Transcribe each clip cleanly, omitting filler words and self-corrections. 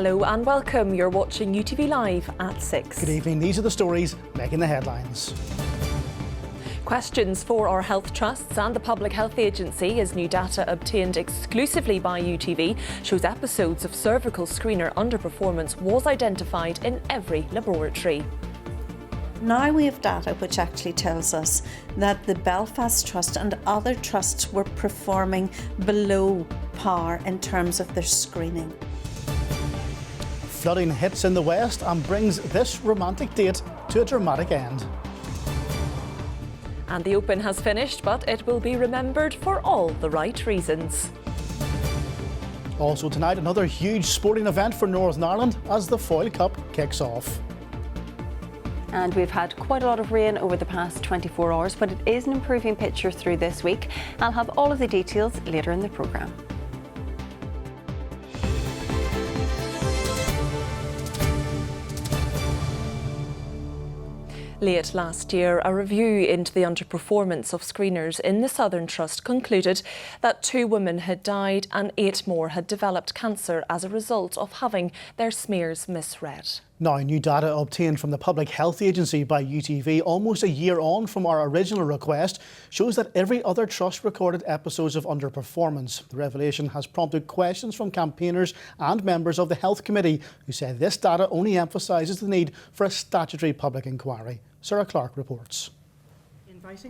Hello and welcome. You're watching UTV Live at 6. Good evening. These are the stories making the headlines. Questions for our health trusts and the Public Health Agency as new data obtained exclusively by UTV shows episodes of cervical screener underperformance was identified in every laboratory. Now we have data which actually tells us that the Belfast Trust and other trusts were performing below par in terms of their screening. Flooding hits in the west and brings this romantic date to a dramatic end. And the Open has finished, but it will be remembered for all the right reasons. Also tonight, another huge sporting event for Northern Ireland as the Foyle Cup kicks off. And we've had quite a lot of rain over the past 24 hours, but it is an improving picture through this week. I'll have all of the details later in the programme. Late last year, a review into the underperformance of screeners in the Southern Trust concluded that 2 women had died and 8 more had developed cancer as a result of having their smears misread. Now, new data obtained from the Public Health Agency by UTV almost a year on from our original request shows that every other trust recorded episodes of underperformance. The revelation has prompted questions from campaigners and members of the Health Committee who say this data only emphasises the need for a statutory public inquiry. Sarah Clark reports.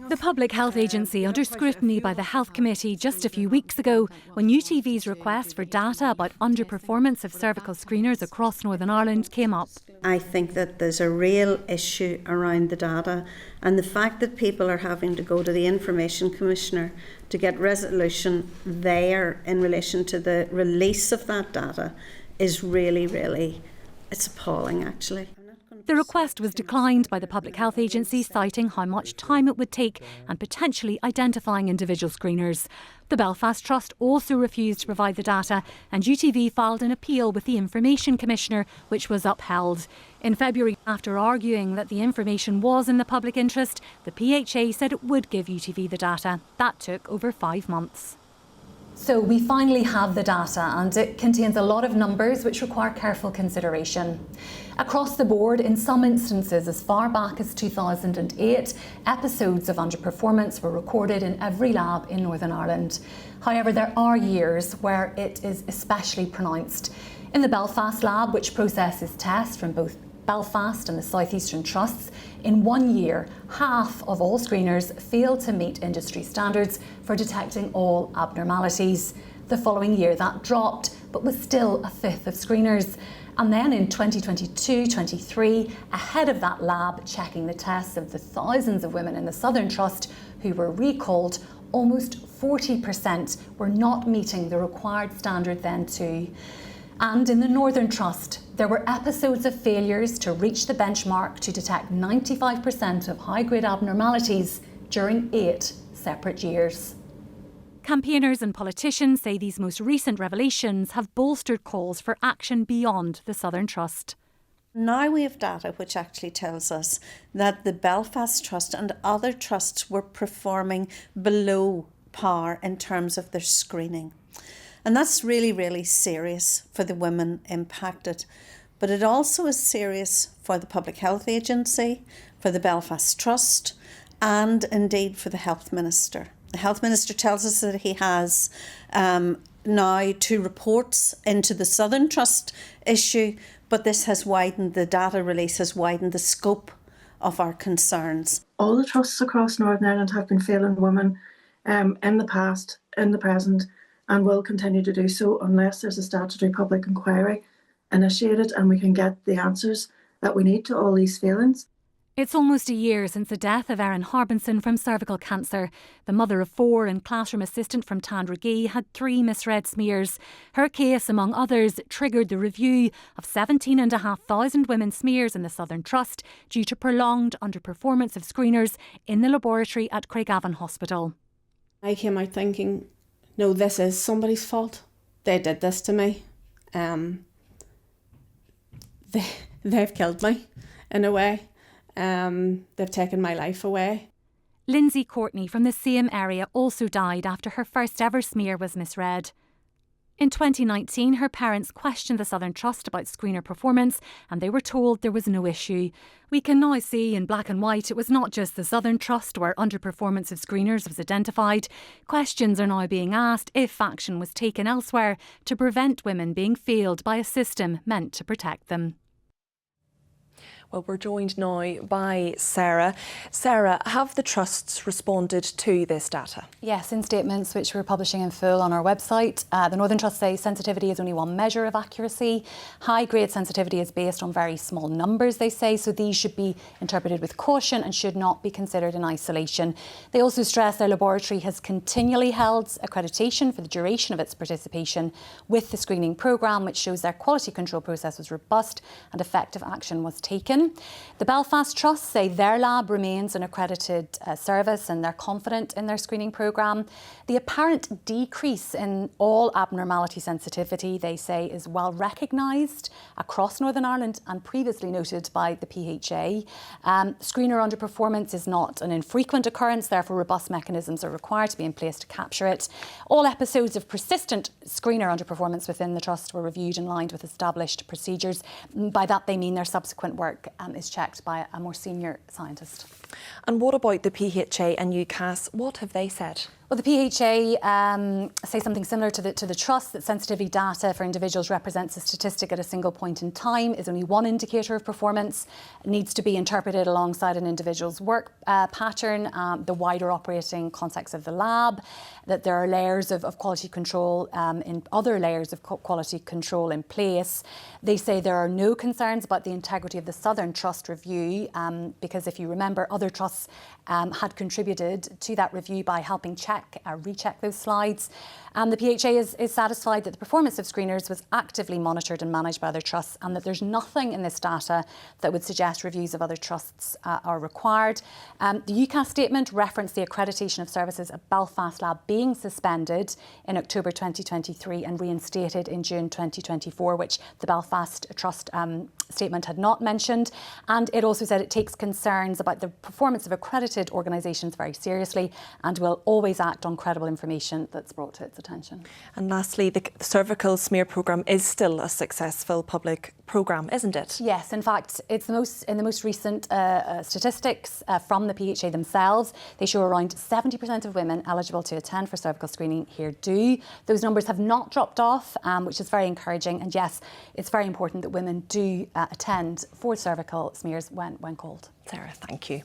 The Public Health Agency under scrutiny by the Health Committee just a few weeks ago when UTV's request for data about underperformance of cervical screeners across Northern Ireland came up. I think that there's a real issue around the data, and the fact that people are having to go to the Information Commissioner to get resolution there in relation to the release of that data is really, it's appalling actually. The request was declined by the Public Health Agency, citing how much time it would take and potentially identifying individual screeners. The Belfast Trust also refused to provide the data, and UTV filed an appeal with the Information Commissioner, which was upheld. In February, after arguing that the information was in the public interest, the PHA said it would give UTV the data. That took over 5 months. So we finally have the data, and it contains a lot of numbers which require careful consideration. Across the board, in some instances as far back as 2008, episodes of underperformance were recorded in every lab in Northern Ireland. However, there are years where it is especially pronounced. In the Belfast lab, which processes tests from both Belfast and the South Eastern Trusts, in 1 year, half of all screeners failed to meet industry standards for detecting all abnormalities. The following year that dropped, but was still a fifth of screeners. And then in 2022-23, ahead of that lab checking the tests of the thousands of women in the Southern Trust who were recalled, almost 40% were not meeting the required standard then too. And in the Northern Trust, there were episodes of failures to reach the benchmark to detect 95% of high-grade abnormalities during 8 separate years. Campaigners and politicians say these most recent revelations have bolstered calls for action beyond the Southern Trust. Now we have data which actually tells us that the Belfast Trust and other trusts were performing below par in terms of their screening. And that's really serious for the women impacted. But it also is serious for the Public Health Agency, for the Belfast Trust, and indeed for the Health Minister. The Health Minister tells us that he has now 2 reports into the Southern Trust issue, but this has widened, the data release has widened the scope of our concerns. All the trusts across Northern Ireland have been failing women in the past, in the present, and will continue to do so unless there's a statutory public inquiry initiated and we can get the answers that we need to all these failings. It's almost a year since the death of Erin Harbinson from cervical cancer. The mother of 4 and classroom assistant from Tandregee had 3 misread smears. Her case, among others, triggered the review of 17,500 women's smears in the Southern Trust due to prolonged underperformance of screeners in the laboratory at Craigavon Hospital. I came out thinking, no, this is somebody's fault. They did this to me. They've killed me, in a way. They've taken my life away. Lindsay Courtney from the same area also died after her first ever smear was misread. In 2019, her parents questioned the Southern Trust about screener performance and they were told there was no issue. We can now see in black and white it was not just the Southern Trust where underperformance of screeners was identified. Questions are now being asked if action was taken elsewhere to prevent women being failed by a system meant to protect them. Well, we're joined now by Sarah. Sarah, have the trusts responded to this data? Yes, in statements which we're publishing in full on our website. The Northern Trust say sensitivity is only one measure of accuracy. High-grade sensitivity is based on very small numbers, they say, so these should be interpreted with caution and should not be considered in isolation. They also stress their laboratory has continually held accreditation for the duration of its participation with the screening programme, which shows their quality control process was robust and effective action was taken. The Belfast Trust say their lab remains an accredited service and they're confident in their screening programme. The apparent decrease in all abnormality sensitivity, they say, is well recognised across Northern Ireland and previously noted by the PHA. Screener underperformance is not an infrequent occurrence, therefore robust mechanisms are required to be in place to capture it. All episodes of persistent screener underperformance within the Trust were reviewed in line with established procedures. By that they mean their subsequent work is checked by a more senior scientist. And what about the PHA and UCAS? What have they said? Well, the PHA say something similar to the Trust, that sensitivity data for individuals represents a statistic at a single point in time, is only one indicator of performance, needs to be interpreted alongside an individual's work pattern, the wider operating context of the lab, that there are layers of quality control in other layers of quality control in place. They say there are no concerns about the integrity of the Southern Trust review because if you remember, other trusts had contributed to that review by helping recheck those slides. The PHA is satisfied that the performance of screeners was actively monitored and managed by other trusts and that there's nothing in this data that would suggest reviews of other trusts are required. The UCAS statement referenced the accreditation of services at Belfast Lab being suspended in October 2023 and reinstated in June 2024, which the Belfast Trust statement had not mentioned. And it also said it takes concerns about the performance of accredited organisations very seriously and will always act on credible information that's brought to its attention. And lastly, the cervical smear programme is still a successful public programme, isn't it? Yes, in fact, it's in the most recent statistics from the PHA themselves. They show around 70% of women eligible to attend for cervical screening here do. Those numbers have not dropped off, which is very encouraging. And yes, it's very important that women do attend for cervical smears when called. Sarah, thank you.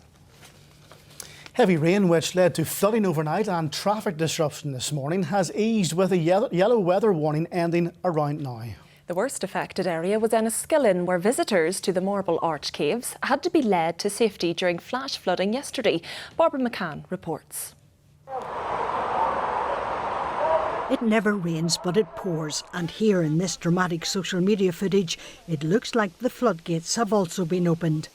Heavy rain, which led to flooding overnight and traffic disruption this morning, has eased with a yellow weather warning ending around now. The worst affected area was Enniskillen, where visitors to the Marble Arch Caves had to be led to safety during flash flooding yesterday. Barbara Macan reports. It never rains, but it pours, and here in this dramatic social media footage, it looks like the floodgates have also been opened.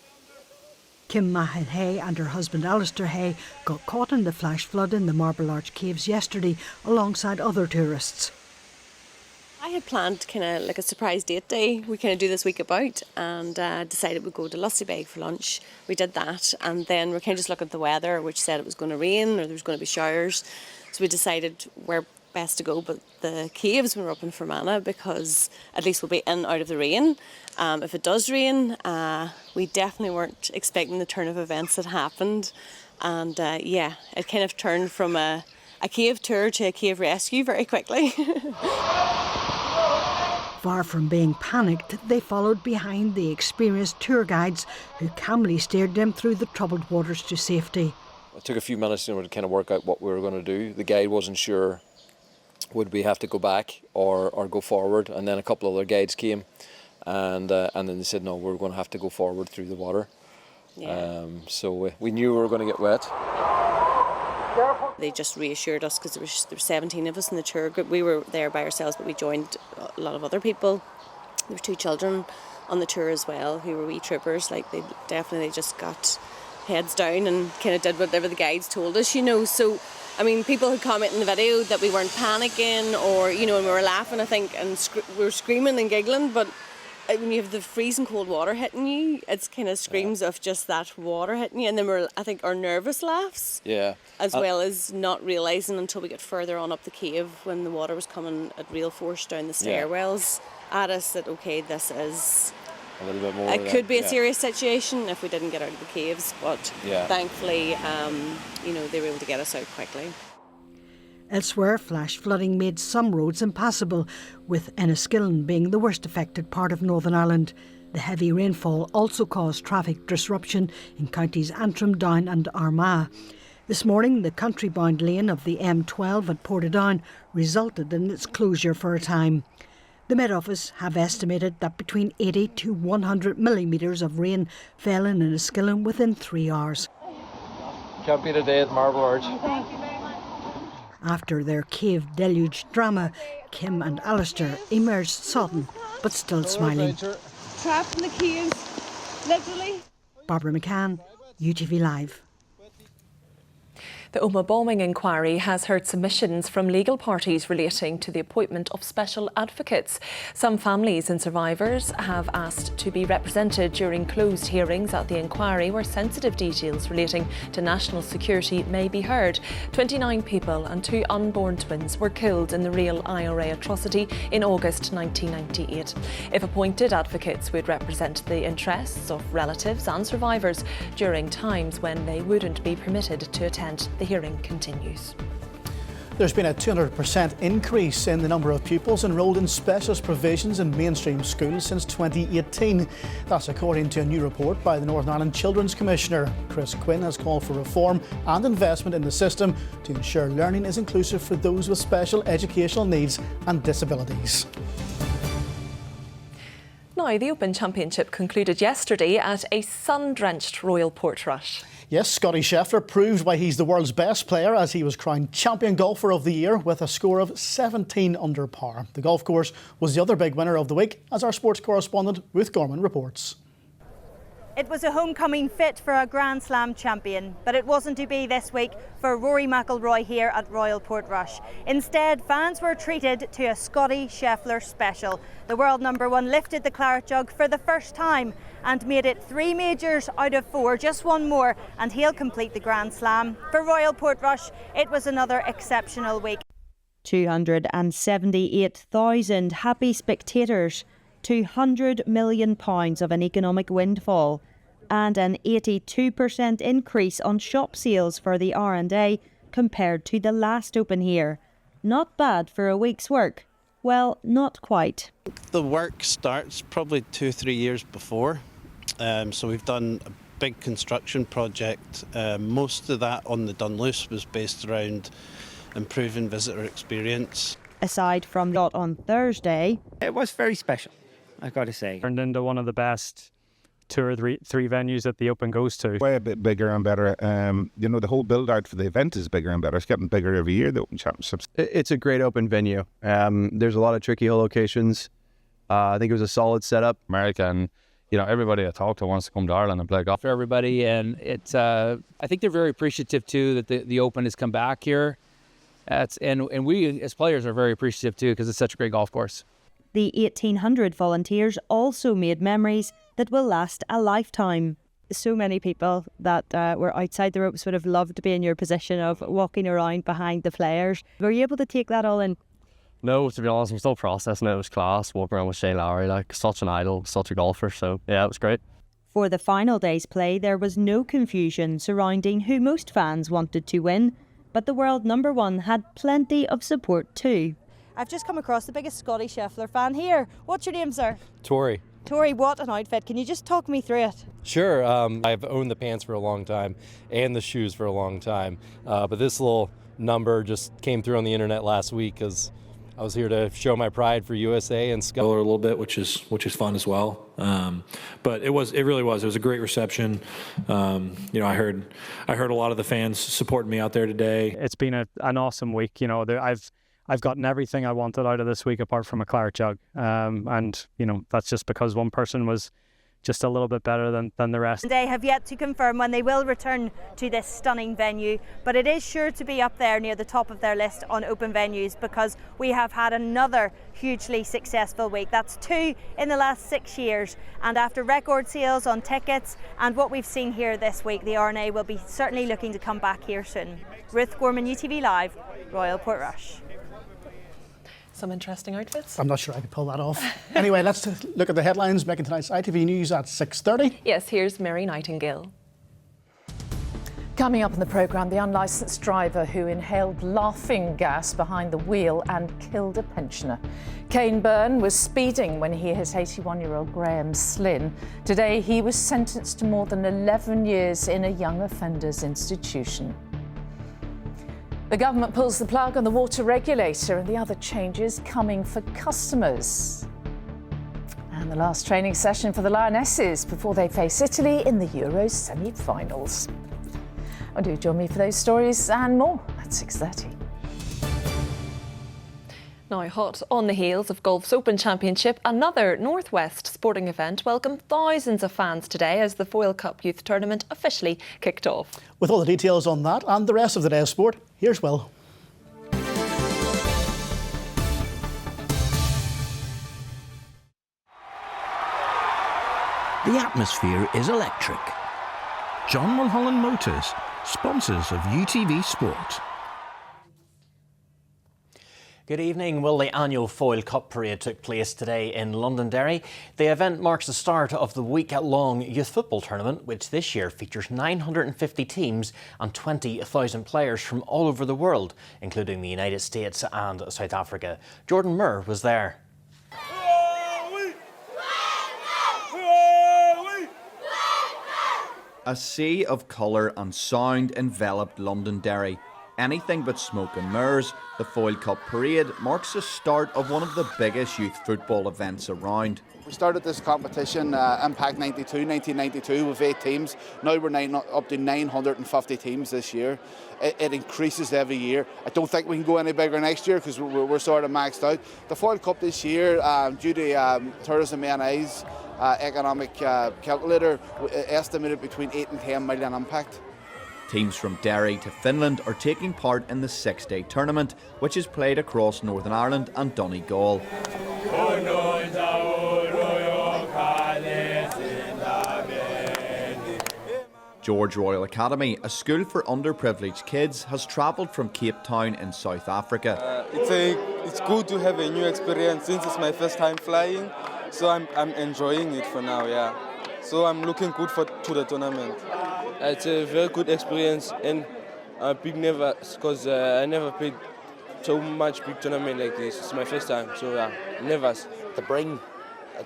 Kim Mahon Hay and her husband Alistair Hay got caught in the flash flood in the Marble Arch Caves yesterday alongside other tourists. I had planned kind of like a surprise date day we kind of do this week about, and decided we'd go to Lusty Beg for lunch. We did that, and then we kind of just looked at the weather, which said it was going to rain or there was going to be showers. So we decided where best to go, but the caves were up in Fermanagh because at least we'll be in out of the rain. If it does rain, we definitely weren't expecting the turn of events that happened, and yeah, it kind of turned from a cave tour to a cave rescue very quickly. Far from being panicked, they followed behind the experienced tour guides who calmly steered them through the troubled waters to safety. It took a few minutes to kind of work out what we were going to do. The guide wasn't sure would we have to go back or go forward, and then a couple of other guides came and then they said no, we're going to have to go forward through the water. Yeah. So we knew we were going to get wet. They just reassured us because there were 17 of us in the tour group. We were there by ourselves, but we joined a lot of other people. There were 2 children on the tour as well who were wee troopers. Like they just got heads down and kind of did whatever the guides told us, you know. So I mean, people had commented in the video that we weren't panicking or, you know, and we were laughing, I think, and we were screaming and giggling, but when you have the freezing cold water hitting you, it's kind of screams of just that water hitting you, and then I think our nervous laughs. Yeah. As well as not realising until we get further on up the cave when the water was coming at real force down the stairwells at us that, okay, this is a little bit more. It could be a serious situation if we didn't get out of the caves, but thankfully, they were able to get us out quickly. Elsewhere, flash flooding made some roads impassable, with Enniskillen being the worst affected part of Northern Ireland. The heavy rainfall also caused traffic disruption in counties Antrim, Down and Armagh. This morning, the country-bound lane of the M12 at Portadown resulted in its closure for a time. The Met Office have estimated that between 80 to 100 millimetres of rain fell in Enniskillen within 3 hours. Can't beat a day at Marble Arch. After their cave deluge drama, Kim and Alistair emerged sodden but still smiling. Trapped in the caves, literally. Barbara Macan, UTV Live. The Omagh bombing inquiry has heard submissions from legal parties relating to the appointment of special advocates. Some families and survivors have asked to be represented during closed hearings at the inquiry where sensitive details relating to national security may be heard. 29 people and 2 unborn twins were killed in the real IRA atrocity in August 1998. If appointed, advocates would represent the interests of relatives and survivors during times when they wouldn't be permitted to attend. The hearing continues. There's been a 200% increase in the number of pupils enrolled in specialist provisions in mainstream schools since 2018. That's according to a new report by the Northern Ireland Children's Commissioner. Chris Quinn has called for reform and investment in the system to ensure learning is inclusive for those with special educational needs and disabilities. Now, the Open Championship concluded yesterday at a sun-drenched Royal Portrush. Yes, Scotty Scheffler proved why he's the world's best player as he was crowned Champion Golfer of the Year with a score of 17 under par. The golf course was the other big winner of the week, as our sports correspondent Ruth Gorman reports. It was a homecoming fit for a Grand Slam champion, but it wasn't to be this week for Rory McIlroy here at Royal Portrush. Instead, fans were treated to a Scotty Scheffler special. The world number 1 lifted the claret jug for the first time and made it 3 majors out of 4, just one more, and he'll complete the Grand Slam. For Royal Portrush, it was another exceptional week. 278,000 happy spectators, £200 million of an economic windfall, and an 82% increase on shop sales for the R&A compared to the last Open here. Not bad for a week's work. Well, not quite. The work starts probably 2-3 years before. So we've done a big construction project. Most of that on the Dunluce was based around improving visitor experience. Aside from that on Thursday, it was very special, I've got to say. Turned into one of the best 2 or 3 venues that the Open goes to. Way a bit bigger and better. The whole build out for the event is bigger and better. It's getting bigger every year, the Open Championships. It's a great open venue. There's a lot of tricky locations. I think it was a solid setup. America and everybody I talk to wants to come to Ireland and play golf. For everybody, and it's I think they're very appreciative too that the Open has come back here. And we as players are very appreciative too because it's such a great golf course. The 1,800 volunteers also made memories that will last a lifetime. So many people that were outside the ropes would have loved to be in your position of walking around behind the players. Were you able to take that all in? No, to be honest, I'm still processing it. It was class, walking around with Shane Lowry, such an idol, such a golfer. So, yeah, it was great. For the final day's play, there was no confusion surrounding who most fans wanted to win, but the world number 1 had plenty of support too. I've just come across the biggest Scotty Scheffler fan here. What's your name, sir? Tori. Tori, what an outfit. Can you just talk me through it? Sure. I've owned the pants for a long time and the shoes for a long time. But this little number just came through on the internet last week because I was here to show my pride for USA and Scott. A little bit, which is fun as well. But it really was. It was a great reception. I heard a lot of the fans supporting me out there today. It's been an awesome week. I've gotten everything I wanted out of this week apart from a claret jug. And that's just because one person was just a little bit better than the rest. They have yet to confirm when they will return to this stunning venue, but it is sure to be up there near the top of their list on open venues, because we have had another hugely successful week. That's 2 in the last 6 years, and after record sales on tickets and what we've seen here this week, the R&A will be certainly looking to come back here soon. Ruth Gorman, UTV Live, Royal Portrush. Some interesting outfits. I'm not sure I could pull that off. Anyway, let's look at the headlines making tonight's ITV News at 6:30. Yes, here's Mary Nightingale. Coming up in the programme, the unlicensed driver who inhaled laughing gas behind the wheel and killed a pensioner. Kane Byrne was speeding when he hit 81-year-old Graham Slynn. Today, he was sentenced to more than 11 years in a young offenders institution. The government pulls the plug on the water regulator and the other changes coming for customers. And the last training session for the Lionesses before they face Italy in the Euros semi-finals. Oh, do join me for those stories and more at 6:30. Now, hot on the heels of Golf's Open Championship, another Northwest sporting event welcomed thousands of fans today as the Foyle Cup Youth Tournament officially kicked off. With all the details on that and the rest of the day's sport, here's Will. The atmosphere is electric. John Mulholland Motors, sponsors of UTV Sport. Good evening. Well, the annual Foyle Cup Parade took place today in Londonderry. The event marks the start of the week-long youth football tournament, which this year features 950 teams and 20,000 players from all over the world, including the United States and South Africa. Jordan Moore was there. A sea of colour and sound enveloped Londonderry. Anything but smoke and mirrors, the Foyle Cup Parade marks the start of one of the biggest youth football events around. We started this competition, Impact 1992 with 8 teams. Now we're up to 950 teams this year. It increases every year. I don't think we can go any bigger next year because we're sort of maxed out. The Foyle Cup this year, due to Tourism NI's economic calculator, estimated between 8 and 10 million impact. Teams from Derry to Finland are taking part in the 6-day tournament, which is played across Northern Ireland and Donegal. George Royal Academy, a school for underprivileged kids, has travelled from Cape Town in South Africa. It's good to have a new experience since it's my first time flying, so I'm enjoying it for now, yeah. So I'm looking good to the tournament. It's a very good experience and a big nervous because I never played so much big tournament like this. It's my first time, so nervous. To bring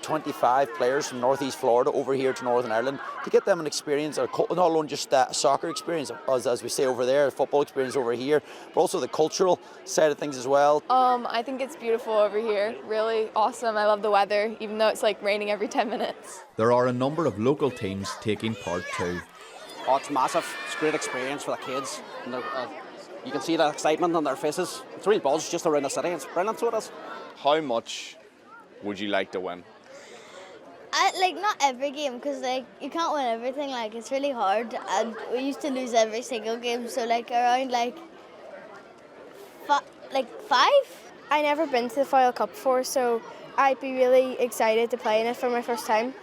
25 players from Northeast Florida over here to Northern Ireland to get them an experience, not only just a soccer experience, as we say over there, a football experience over here, but also the cultural side of things as well. I think it's beautiful over here, really awesome. I love the weather, even though it's like raining every 10 minutes. There are a number of local teams taking part too. Oh, it's massive. It's a great experience for the kids. And you can see the excitement on their faces. It's really buzz just around the city. It's brilliant, so it is. How much would you like to win? Not every game, because you can't win everything. It's really hard, and we used to lose every single game. So around 5. I never been to the Foyle Cup before, so I'd be really excited to play in it for my first time.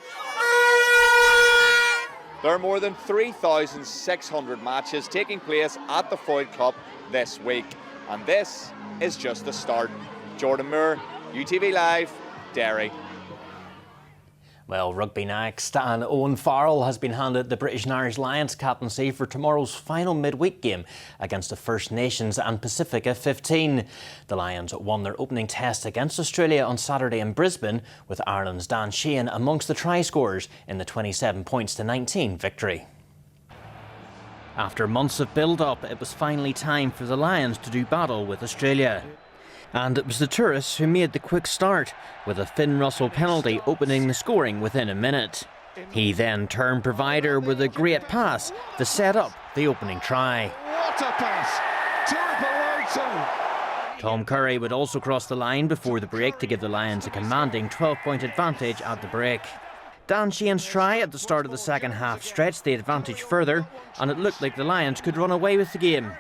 There are more than 3,600 matches taking place at the Foyle Cup this week, and this is just the start. Jordan Moore, UTV Live, Derry. Well, rugby next, and Owen Farrell has been handed the British and Irish Lions captaincy for tomorrow's final midweek game against the First Nations and Pacifica 15. The Lions won their opening test against Australia on Saturday in Brisbane, with Ireland's Dan Sheehan amongst the try scorers in the 27-19 victory. After months of build-up, it was finally time for the Lions to do battle with Australia. And it was the tourists who made the quick start, with a Finn Russell penalty opening the scoring within a minute. He then turned provider with a great pass to set up the opening try. What a pass! Terrible. Tom Curry would also cross the line before the break to give the Lions a commanding 12-point advantage at the break. Dan Sheehan's try at the start of the second half stretched the advantage further, and it looked like the Lions could run away with the game.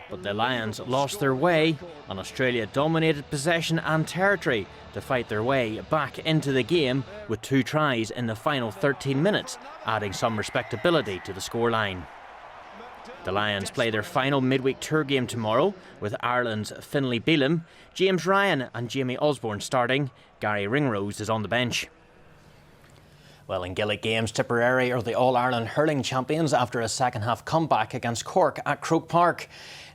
But the Lions lost their way, and Australia dominated possession and territory to fight their way back into the game with 2 tries in the final 13 minutes, adding some respectability to the scoreline. The Lions play their final midweek tour game tomorrow with Ireland's Finlay Bealham, James Ryan and Jamie Osborne starting. Gary Ringrose is on the bench. Well, in Gaelic games, Tipperary are the All-Ireland hurling champions after a second-half comeback against Cork at Croke Park.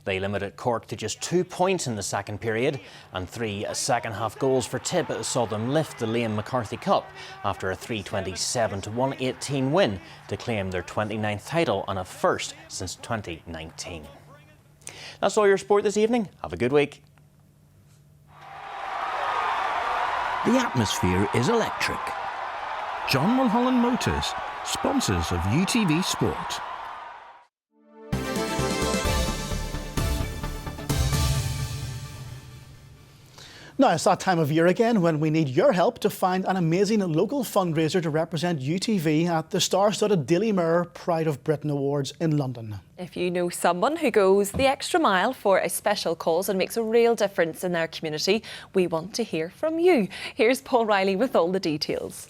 They limited Cork to just 2 points in the second period, and 3 second-half goals for Tip saw them lift the Liam McCarthy Cup after a 327-118 win to claim their 29th title and a first since 2019. That's all your sport this evening. Have a good week. The atmosphere is electric. John Mulholland Motors, sponsors of UTV Sport. Now it's that time of year again when we need your help to find an amazing local fundraiser to represent UTV at the star-studded Daily Mirror Pride of Britain Awards in London. If you know someone who goes the extra mile for a special cause and makes a real difference in their community, we want to hear from you. Here's Paul Riley with all the details.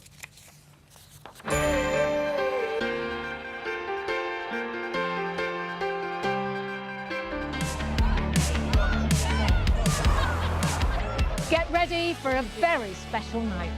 Get ready for a very special night.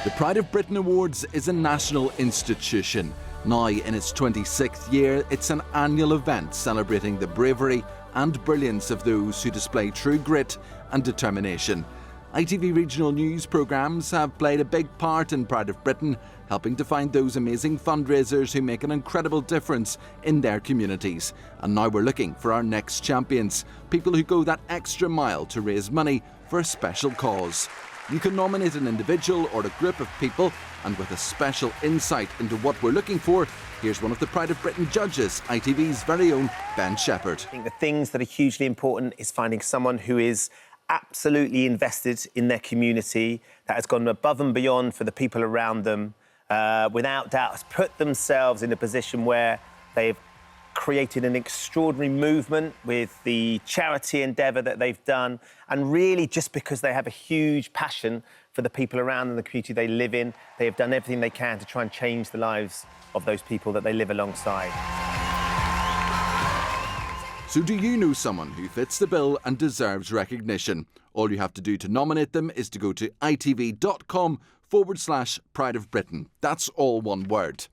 The Pride of Britain Awards is a national institution. Now in its 26th year, it's an annual event celebrating the bravery and brilliance of those who display true grit and determination. ITV regional news programmes have played a big part in Pride of Britain, helping to find those amazing fundraisers who make an incredible difference in their communities. And now we're looking for our next champions, people who go that extra mile to raise money for a special cause. You can nominate an individual or a group of people, and with a special insight into what we're looking for, here's one of the Pride of Britain judges, ITV's very own Ben Shepherd. I think the things that are hugely important is finding someone who is absolutely invested in their community, that has gone above and beyond for the people around them, without doubt has put themselves in a position where they've created an extraordinary movement with the charity endeavour that they've done, and really just because they have a huge passion for the people around them, the community they live in, they have done everything they can to try and change the lives of those people that they live alongside. So do you know someone who fits the bill and deserves recognition? All you have to do to nominate them is to go to itv.com/Pride of Britain. That's all one word.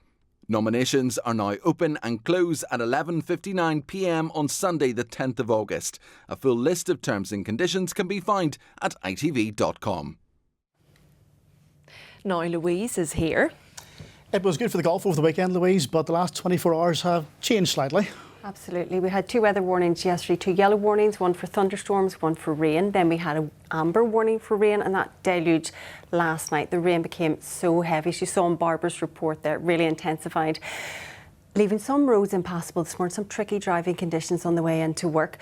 Nominations are now open and close at 11:59 p.m. on Sunday the 10th of August. A full list of terms and conditions can be found at itv.com. Now Louise is here. It was good for the golf over the weekend, Louise, but the last 24 hours have changed slightly. Absolutely. We had 2 weather warnings yesterday, 2 yellow warnings, 1 for thunderstorms, 1 for rain. Then we had an amber warning for rain, and that deluged last night. The rain became so heavy. As you saw in Barbara's report there, really intensified, leaving some roads impassable this morning, some tricky driving conditions on the way into work.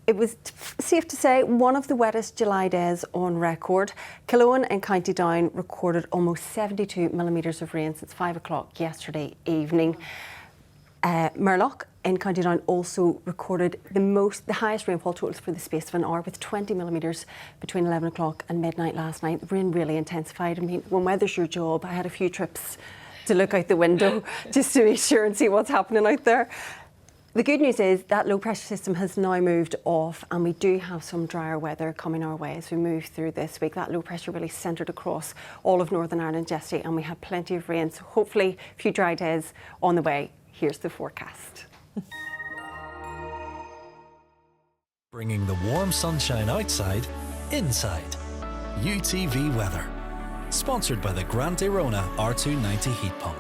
It was safe to say one of the wettest July days on record. Killowen in County Down recorded almost 72 millimetres of rain since 5 o'clock yesterday evening. Murlock in County Down also recorded the highest rainfall totals for the space of an hour, with 20 millimetres between 11 o'clock and midnight last night. The rain really intensified. I mean, when weather's your job, I had a few trips to look out the window just to make sure and see what's happening out there. The good news is that low pressure system has now moved off, and we do have some drier weather coming our way as we move through this week. That low pressure really centred across all of Northern Ireland yesterday, and we had plenty of rain, so hopefully a few dry days on the way. Here's the forecast. Bringing the warm sunshine outside, inside. UTV Weather. Sponsored by the Grant Arona R290 heat pump.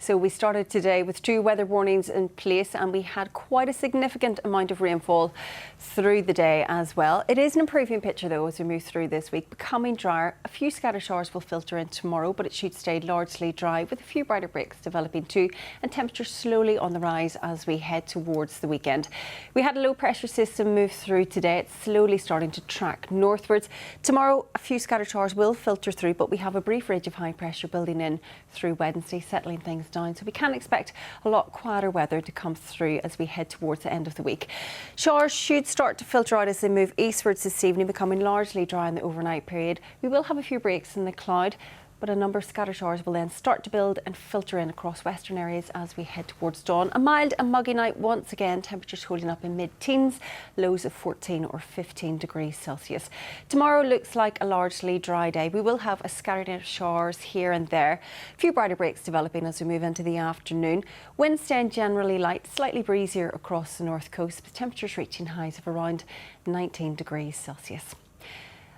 So we started today with 2 weather warnings in place, and we had quite a significant amount of rainfall through the day as well. It is an improving picture though as we move through this week, becoming drier. A few scattered showers will filter in tomorrow, but it should stay largely dry with a few brighter breaks developing too, and temperatures slowly on the rise as we head towards the weekend. We had a low pressure system move through today. It's slowly starting to track northwards. Tomorrow a few scattered showers will filter through, but we have a brief ridge of high pressure building in through Wednesday, settling things down, so we can expect a lot quieter weather to come through as we head towards the end of the week. Showers should start to filter out as they move eastwards this evening, becoming largely dry in the overnight period. We will have a few breaks in the cloud, but a number of scatter showers will then start to build and filter in across western areas as we head towards dawn. A mild and muggy night once again, temperatures holding up in mid-teens, lows of 14 or 15 degrees Celsius. Tomorrow looks like a largely dry day. We will have a scattered in of showers here and there. A few brighter breaks developing as we move into the afternoon. Winds staying generally light, slightly breezier across the north coast, with temperatures reaching highs of around 19 degrees Celsius.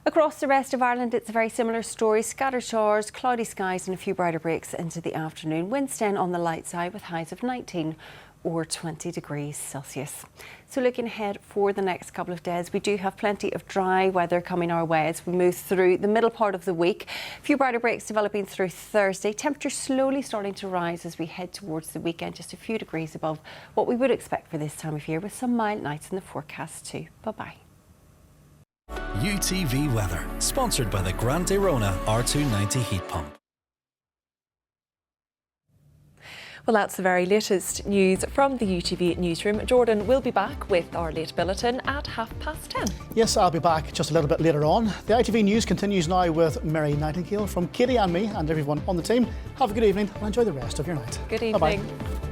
Across the rest of Ireland, it's a very similar story. Scattered showers, cloudy skies and a few brighter breaks into the afternoon. Winds staying on the light side with highs of 19 or 20 degrees Celsius. So looking ahead for the next couple of days, we do have plenty of dry weather coming our way as we move through the middle part of the week. A few brighter breaks developing through Thursday. Temperatures slowly starting to rise as we head towards the weekend, just a few degrees above what we would expect for this time of year, with some mild nights in the forecast too. Bye-bye. UTV weather, sponsored by the Grande Rona R290 heat pump. Well, that's the very latest news from the UTV newsroom. Jordan will be back with our late bulletin at 10:30. Yes, I'll be back just a little bit later on. The ITV News continues now with Mary Nightingale. From Katie and me and everyone on the team, have a good evening and enjoy the rest of your night. Good evening. Bye-bye.